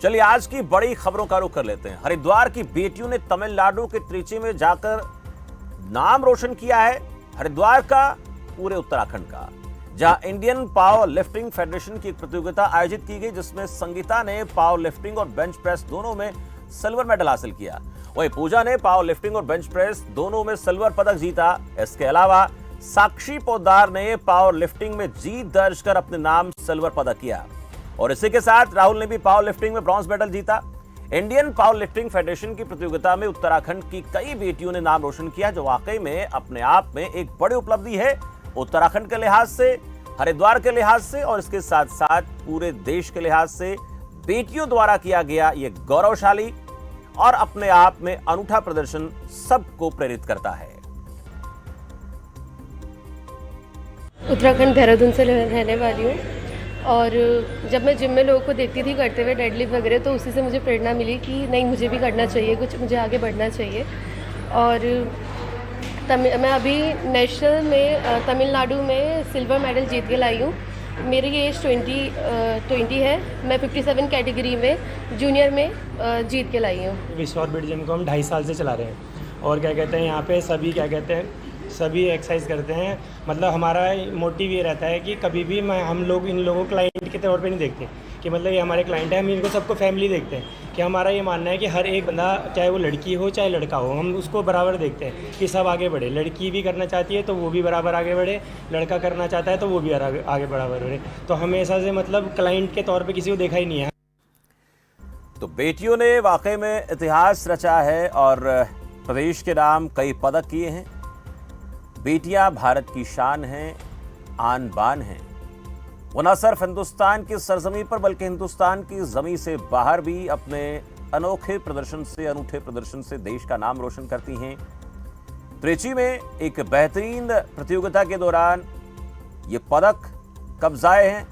चलिए आज की बड़ी खबरों का रुख कर लेते हैं। हरिद्वार की बेटियों ने तमिलनाडु के त्रिची में जाकर नाम रोशन किया है, हरिद्वार का, पूरे उत्तराखंड का, जहां इंडियन पावर लिफ्टिंग फेडरेशन की एक प्रतियोगिता आयोजित की गई, जिसमें संगीता ने पावर लिफ्टिंग और बेंच प्रेस दोनों में सिल्वर मेडल हासिल किया। वहीं पूजा ने पावर लिफ्टिंग और बेंच प्रेस दोनों में सिल्वर पदक जीता। इसके अलावा साक्षी पोद्दार ने पावर लिफ्टिंग में जीत दर्ज कर अपने नाम सिल्वर पदक किया और इसी के साथ राहुल ने भी पावर लिफ्टिंग में ब्रॉन्ज मेडल जीता। इंडियन पावर लिफ्टिंग फेडरेशन की प्रतियोगिता में उत्तराखंड की कई बेटियों ने नाम रोशन किया, जो वाकई में अपने आप में एक बड़ी उपलब्धि है, उत्तराखंड के लिहाज से, हरिद्वार के लिहाज से और इसके साथ साथ पूरे देश के लिहाज से बेटियों द्वारा किया गया यह गौरवशाली और अपने आप में अनूठा प्रदर्शन सबको प्रेरित करता है। उत्तराखंड देहरादून से रहने वाली हूँ और जब मैं जिम में लोगों को देखती थी करते हुए डेडलिफ्ट वगैरह, तो उसी से मुझे प्रेरणा मिली कि नहीं, मुझे भी करना चाहिए, कुछ मुझे आगे बढ़ना चाहिए। और मैं अभी नेशनल में तमिलनाडु में सिल्वर मेडल जीत के लाई हूँ। मेरी एज 20 है। मैं 57 कैटेगरी में जूनियर में जीत के लाई हूँ। विश्वर बीट जिम को हम 2.5 साल से चला रहे हैं और क्या कहते हैं, यहाँ पे सभी सभी एक्सरसाइज करते हैं। मतलब हमारा मोटिव ये रहता है कि कभी भी हम लोग इन लोगों को क्लाइंट के तौर पे नहीं देखते कि मतलब ये हमारे क्लाइंट है, हम इनको सबको फैमिली देखते हैं। कि हमारा ये मानना है कि हर एक बंदा, चाहे वो लड़की हो चाहे लड़का हो, हम उसको बराबर देखते हैं कि सब आगे बढ़े। लड़की भी करना चाहती है तो वो भी बराबर आगे बढ़े, लड़का करना चाहता है तो वो भी आगे बराबर बढ़े। तो हमेशा से मतलब क्लाइंट के तौर पर किसी को देखा ही नहीं है। तो बेटियों ने वाकई में इतिहास रचा है और प्रदेश के नाम कई पदक किए हैं। बेटियां भारत की शान हैं, आन बान हैं। वो न सिर्फ हिंदुस्तान की सरजमी पर बल्कि हिंदुस्तान की जमीन से बाहर भी अपने अनोखे प्रदर्शन से, अनूठे प्रदर्शन से देश का नाम रोशन करती हैं। त्रिची में एक बेहतरीन प्रतियोगिता के दौरान ये पदक कब्जाए हैं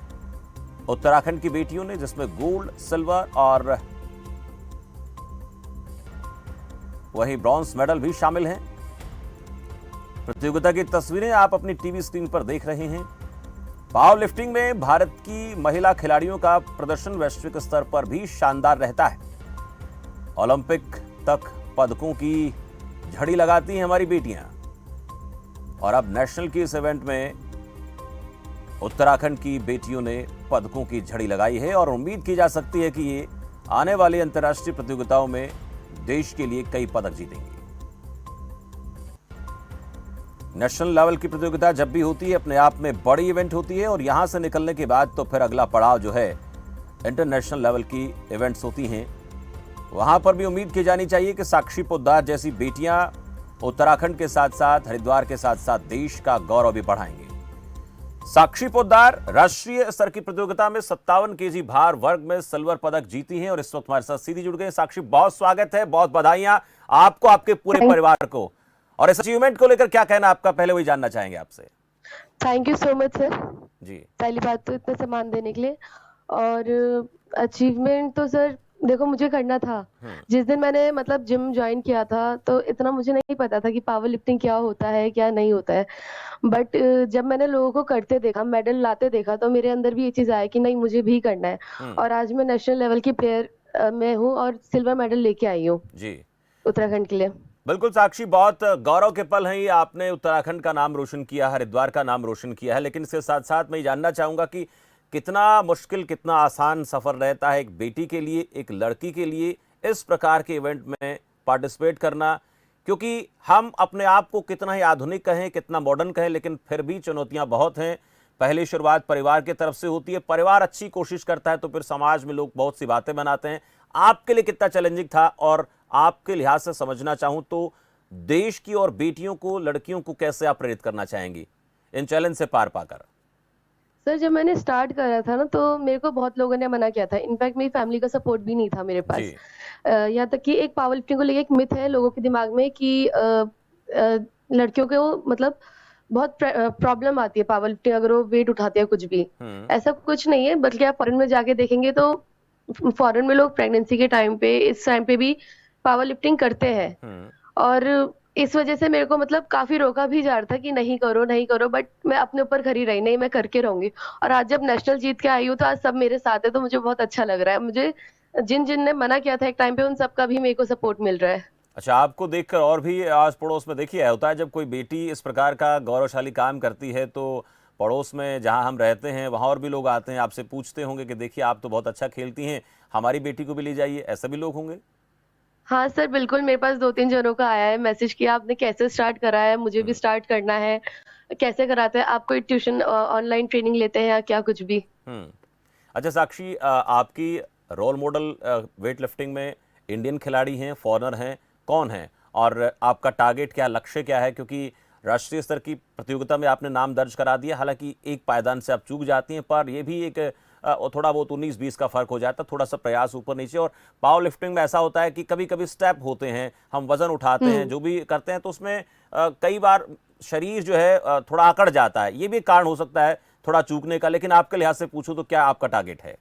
उत्तराखंड की बेटियों ने, जिसमें गोल्ड, सिल्वर और वहीं ब्रॉन्ज मेडल भी शामिल हैं। प्रतियोगिता की तस्वीरें आप अपनी टीवी स्क्रीन पर देख रहे हैं। पावर लिफ्टिंग में भारत की महिला खिलाड़ियों का प्रदर्शन वैश्विक स्तर पर भी शानदार रहता है। ओलंपिक तक पदकों की झड़ी लगाती हैं हमारी बेटियां और अब नेशनल की इस इवेंट में उत्तराखंड की बेटियों ने पदकों की झड़ी लगाई है और उम्मीद की जा सकती है कि ये आने वाली अंतर्राष्ट्रीय प्रतियोगिताओं में देश के लिए कई पदक जीतेंगे। नेशनल लेवल की प्रतियोगिता जब भी होती है अपने आप में बड़ी इवेंट होती है और यहां से निकलने के बाद तो फिर अगला पड़ाव जो है इंटरनेशनल लेवल की इवेंट्स होती हैं। वहां पर भी उम्मीद की जानी चाहिए कि साक्षी पोद्दार जैसी बेटियां उत्तराखंड के साथ साथ हरिद्वार के साथ साथ देश का गौरव भी बढ़ाएंगे। साक्षी पोद्दार राष्ट्रीय स्तर की प्रतियोगिता में 57 केजी भार वर्ग में सिल्वर पदक जीती हैं और इस वक्त हमारे साथ सीधी जुड़ गए। साक्षी, बहुत स्वागत है, बहुत बधाइयां आपको, आपके पूरे परिवार को। और इस अचीवमेंट को लेकर क्या कहना आपका, पहले वही जानना चाहेंगे आपसे। Thank you so much sir ji. पहली बात तो इतना सम्मान देने के लिए। और अचीवमेंट तो सर देखो, मुझे करना था। जिस दिन मैंने मतलब जिम ज्वाइन किया था तो इतना मुझे नहीं पता था कि पावर लिफ्टिंग क्या होता है क्या नहीं होता है। बट जब मैंने लोगों को करते देखा, मेडल लाते देखा, तो मेरे अंदर भी ये चीज आया कि नहीं, मुझे भी करना है। और आज मैं नेशनल लेवल की प्लेयर में हूँ और सिल्वर मेडल लेके आई हूँ जी उत्तराखंड के लिए। बिल्कुल साक्षी, बहुत गौरव के पल हैं ये। आपने उत्तराखंड का नाम रोशन किया, हरिद्वार का नाम रोशन किया है, लेकिन इसके साथ साथ मैं जानना चाहूंगा कि कितना मुश्किल, कितना आसान सफर रहता है एक बेटी के लिए, एक लड़की के लिए इस प्रकार के इवेंट में पार्टिसिपेट करना, क्योंकि हम अपने आप को कितना ही आधुनिक कहें, कितना मॉडर्न कहें, लेकिन फिर भी चुनौतियां बहुत हैं। पहली शुरुआत परिवार की तरफ से होती है, परिवार अच्छी कोशिश करता है तो फिर समाज में लोग बहुत सी बातें बनाते हैं। आपके लिए कितना चैलेंजिंग था और आपके लिहाज से समझना चाहूं तो देश की और बेटियों को, लड़कियों को कैसे आप प्रेरित करना चाहेंगी इन चैलेंज से पार पाकर? सर जब मैंने स्टार्ट करा था ना, तो मेरे को बहुत लोगों ने मना किया था। इनफैक्ट मेरी फैमिली का सपोर्ट भी नहीं था मेरे पास। यहाँ तक कि एक पावर लिफ्टिंग को लेकर एक मिथ है लोगों के दिमाग में कि लड़कियों को मतलब बहुत प्रॉब्लम आती है पावर लिफ्टिंग, अगर वो वेट उठाते हैं कुछ भी। ऐसा कुछ नहीं है, बल्कि आप फॉरेन में जाके देखेंगे तो फॉरेन में लोग प्रेगनेंसी के टाइम पे, इस टाइम पे भी पावर लिफ्टिंग करते हैं। और इस वजह से मेरे को मतलब काफी रोका भी जा रहा था कि नहीं करो नहीं करो, बट मैं अपने ऊपर खड़ी रही, नहीं मैं करके रहूंगी। और आज जब नेशनल जीत के आई हूँ तो आज सब मेरे साथ है, तो मुझे बहुत अच्छा लग रहा है। मुझे जिन जिन ने मना किया था एक टाइम पे, उन सबका भी मेरे को सपोर्ट मिल रहा है। अच्छा, आपको देखकर और भी आस पड़ोस में देखिए होता है, जब कोई बेटी इस प्रकार का गौरवशाली काम करती है तो पड़ोस में जहां हम रहते हैं वहां और भी लोग आते हैं, आपसे पूछते होंगे कि देखिए आप तो बहुत अच्छा खेलती हैं, हमारी बेटी को भी ले जाइए, ऐसे भी लोग होंगे। हाँ सर, बिल्कुल मेरे पास 2-3 जनों का आया है मैसेज कि आपने कैसे स्टार्ट करा है, मुझे भी हम्म। स्टार्ट करना है। कैसे कराते हैं? आप कोई ट्यूशन ऑनलाइन ट्रेनिंग लेते हैं या क्या कुछ भी? हम्म। अच्छा साक्षी, आपकी रोल मॉडल वेट लिफ्टिंग में इंडियन खिलाड़ी हैं, फॉरेनर हैं, कौन हैं? और आपका टारगेट क्या, लक्ष्य क्या है? क्योंकि राष्ट्रीय स्तर की प्रतियोगिता में आपने नाम दर्ज करा दिया, हालांकि एक पायदान से आप चूक जाती हैं, पर यह भी एक थोड़ा बहुत 19-20 का फर्क हो जाता है, थोड़ा सा प्रयास ऊपर नीचे। और पावर लिफ्टिंग में ऐसा होता है कि कभी कभी स्टेप होते हैं, हम वजन उठाते हैं, हुँ। जो भी करते हैं, तो उसमें कई बार शरीर जो है थोड़ा अकड़ जाता है, ये भी एक कारण हो सकता है थोड़ा चूकने का। लेकिन आपके लिहाज से पूछूं तो क्या आपका टारगेट है?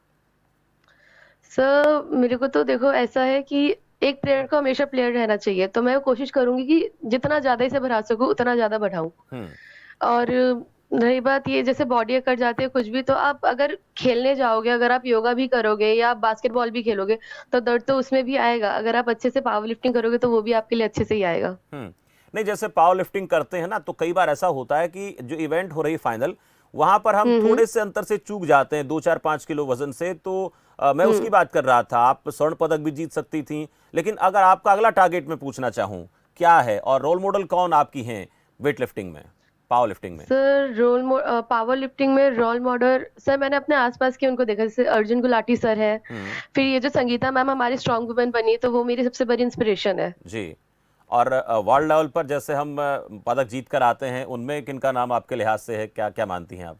सर, मेरे को तो देखो ऐसा है कि एक प्लेयर को हमेशा प्लेयर रहना चाहिए, तो मैं कोशिश करूँगी कि जितना ज़्यादा इसे बढ़ा सकूँ, उतना ज़्यादा बढ़ाऊँ। हम्म। और रही बात ये, जैसे बॉडी अकड़ जाती है कुछ भी, तो आप अगर खेलने जाओगे, अगर आप योगा भी करोगे या आप बास्केटबॉल भी खेलोगे, तो दर्द तो उसमें भी आएगा। अगर आप अच्छे से पावर लिफ्टिंग करोगे, तो वो भी आपके लिए अच्छे से ही आएगा। नहीं, जैसे पावर लिफ्टिंग करते हैं ना, तो कई बार ऐसा होता है कि जो इवेंट हो रही फाइनल, वहां पर हम हुँ, हुँ। थोड़े से अंतर से चूक जाते हैं, 2-4-5 किलो वजन से। तो मैं उसकी हुँ। बात कर रहा था, आप स्वर्ण पदक भी जीत सकती थी। लेकिन अगर आपका अगला टारगेट मैं पूछना चाहूं, क्या है? और रोल मॉडल कौन आपकी हैं वेट लिफ्टिंग में, पावर लिफ्टिंग में? सर, पावर लिफ्टिंग में रोल मॉडल, सर मैंने अपने आस-पास के उनको देखा, जैसे अर्जुन गुलाटी सर हैं, हम्म। फिर ये जो संगीता मैम हमारी स्ट्रॉन्ग वुमेन बनी, तो वो मेरी सबसे बड़ी इंस्पिरेशन है। जी। और वर्ल्ड लेवल पर जैसे हम पदक जीत कर आते हैं, उनमें किनका नाम आपके लिहाज से है, क्या क्या मानती हैं आप?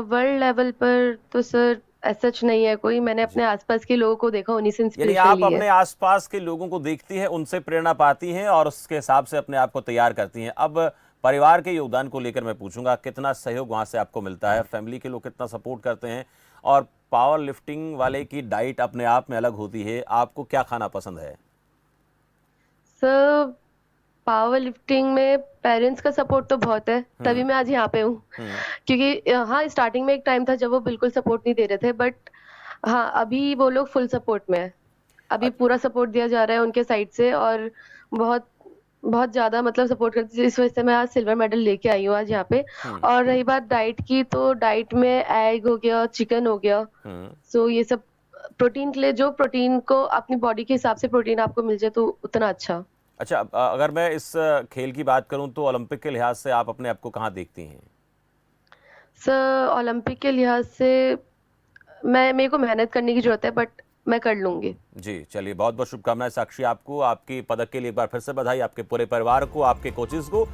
वर्ल्ड लेवल पर तो सर एज़ सच नहीं है कोई, मैंने जी। अपने आस-पास के लोगों को देखा, उन्हीं से यानी इंस्पिरेशन आप ली है। अपने आसपास के लोगों को देखती हैं, उनसे प्रेरणा पाती हैं और उसके हिसाब से अपने आप को तैयार करती हैं। अब परिवार के योगदान को लेकर मैं पूछूंगा, कितना सहयोग वहां से आपको मिलता है, फैमिली के लोग कितना सपोर्ट करते हैं? और पावर लिफ्टिंग वाले की डाइट अपने आप में अलग होती है, आपको क्या खाना पसंद है? सर, पावर लिफ्टिंग में पेरेंट्स का सपोर्ट तो बहुत है, तभी हम्म। मैं आज यहाँ पे हूँ। हम्म। क्योंकि हाँ, स्टार्टिंग में एक टाइम था जब वो बिल्कुल सपोर्ट नहीं दे रहे थे, बट हाँ, अभी वो लोग फुल सपोर्ट में हैं। अभी अ- पूरा सपोर्ट दिया जा रहा है उनके साइड से, और बहुत बहुत ज़्यादा मतलब सपोर्ट करती है, इस वजह से मैं आज सिल्वर मेडल लेके आई हूँ आज यहाँ पे। हम्म। और रही बात डाइट की, तो डाइट में एग हो गया, चिकन हो गया, हम्म। सो ये सब प्रोटीन के लिए, जो प्रोटीन को अपनी बॉडी के हिसाब से प्रोटीन आपको मिल जाए तो उतना अच्छा। अच्छा, अगर मैं इस खेल की बात करूं तो ओलंपिक के लिहाज से आप अपने आप को कहाँ देखती हैं? सर, ओलंपिक के लिहाज से मैं मेरे को मेहनत करने की ज़रूरत है, बट मैं कर लूँगी। जी, चलिए, बहुत बहुत शुभकामनाएं साक्षी आपको, आपकी पदक के लिए एक बार फिर से बधाई, आपके पूरे परिवार को, आपके कोचेज को,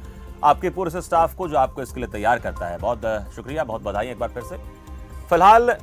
आपके पूरे से स्टाफ को जो आपको इसके लिए तैयार करता है। बहुत शुक्रिया, बहुत बधाई एक बार फिर से। फिलहाल